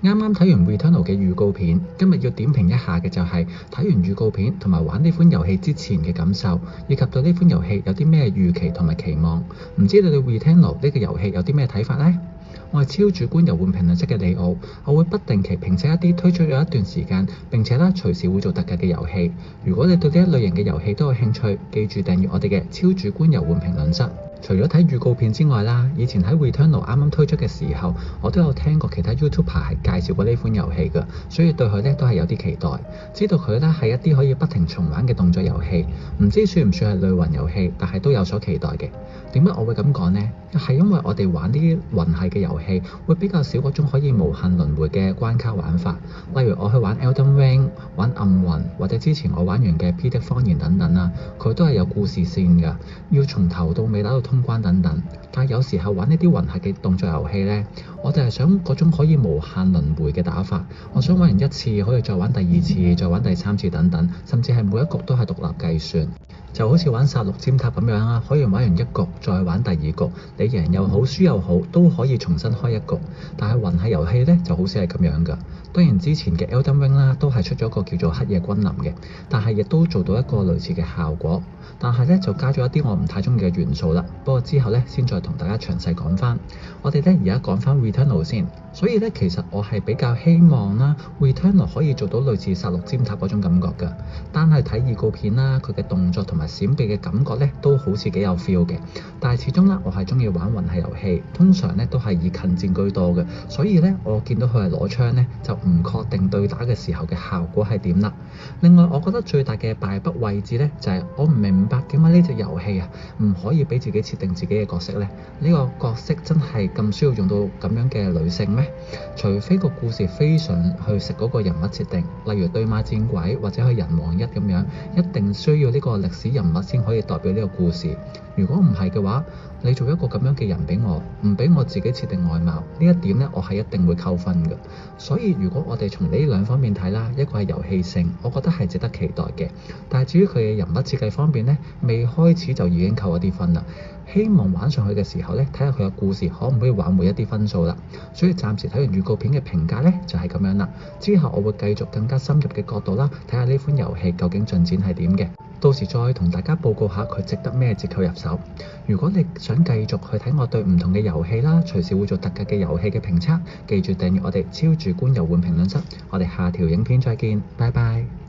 啱啱睇完 Returnal 嘅預告片，今日要點評一下嘅就係睇完預告片同埋玩呢款遊戲之前嘅感受，以及對呢款遊戲有啲咩預期同埋期望。唔知你對 Returnal 呢個遊戲有啲咩睇法呢？我係超主觀遊玩評論室嘅李奧，我會不定期評測一啲推出咗一段時間並且隨時會做特價嘅遊戲。如果你對呢一類型嘅遊戲都有興趣，記住訂閱我哋嘅超主觀遊玩評論室。除咗睇預告片之外啦，以前喺 Returnal 啱啱推出嘅時候，我都有聽過其他 YouTuber 係介紹過呢款遊戲㗎，所以對佢呢都係有啲期待。知道佢呢係一啲可以不停重玩嘅動作遊戲，唔知算唔算係類魂遊戲，但係都有所期待嘅。點解我會咁講呢？係因為我哋玩啲魂系嘅遊戲會比較少嗰種可以無限輪迴嘅關卡玩法，例如我去玩 Elden Ring、玩暗魂或者之前我玩完嘅《P 的謊言》等等啦，佢都係有故事線㗎，要從頭到尾打到通關等等。但係有時候玩呢啲魂系嘅動作遊戲呢，我哋係想嗰種可以無限輪迴嘅打法，我想玩完一次可以再玩第二次、再玩第三次等等，甚至係每一局都係獨立計算。就好似玩殺戮尖塔咁樣啦，可以玩完一局再玩第二局，你贏又好輸又好都可以重新開一局。但係魂系遊戲呢就好似係咁樣㗎。當然之前嘅 Elden Ring 啦都係出咗個叫做黑夜君臨嘅，但係亦都做到一個類似嘅效果。但係呢就加咗一啲我唔太中意嘅元素啦。不過之後呢先再同大家詳細講翻。我哋呢而家講翻 Returnal 先。所以呢其實我係比較希望啦 Returnal 可以做到類似殺戮尖塔嗰種感覺㗎。單係睇預告片啦，佢嘅動作同埋閃避嘅感覺呢都好似幾有 feel 嘅。但係始終呢我係中意玩魂系遊戲，通常呢都係以近戰居多嘅。所以呢我見到佢係攞槍呢，就唔確定對打嘅時候嘅效果係點啦。另外我覺得最大嘅敗筆位置呢，就係我唔明白點解呢隻遊戲啊唔可以俾自己設定自己嘅角色呢？呢個角色真係咁需要用到咁樣嘅女性咩？除非個故事非常去食嗰個人物設定，例如對馬戰鬼或者去人王一咁樣，一定需要呢個歷史人物先可以代表呢個故事。如果唔係嘅話，你做一個咁樣嘅人俾我，唔俾我自己設定外貌，呢一點呢，我係一定會扣分嘅。所以如果我哋從呢兩方面睇啦，一個係遊戲性，我覺得係值得期待嘅。但係至於佢嘅人物設計方面呢，未開始就已經扣咗啲分啦。希望玩上去嘅時候呢，睇下佢嘅故事可唔可以挽回一啲分數啦。所以暫時睇完預告片嘅評價呢，就係咁樣啦。之後我會繼續更加深入嘅角度啦，睇下呢款遊戲究竟進展係點嘅。到時再同大家報告下佢值得咩折扣入手。如果你想繼續去睇我對唔同嘅遊戲啦，隨時會做特價嘅遊戲嘅評測，記住訂閱我哋超主觀遊玩評論室。我哋下條影片再見，拜拜。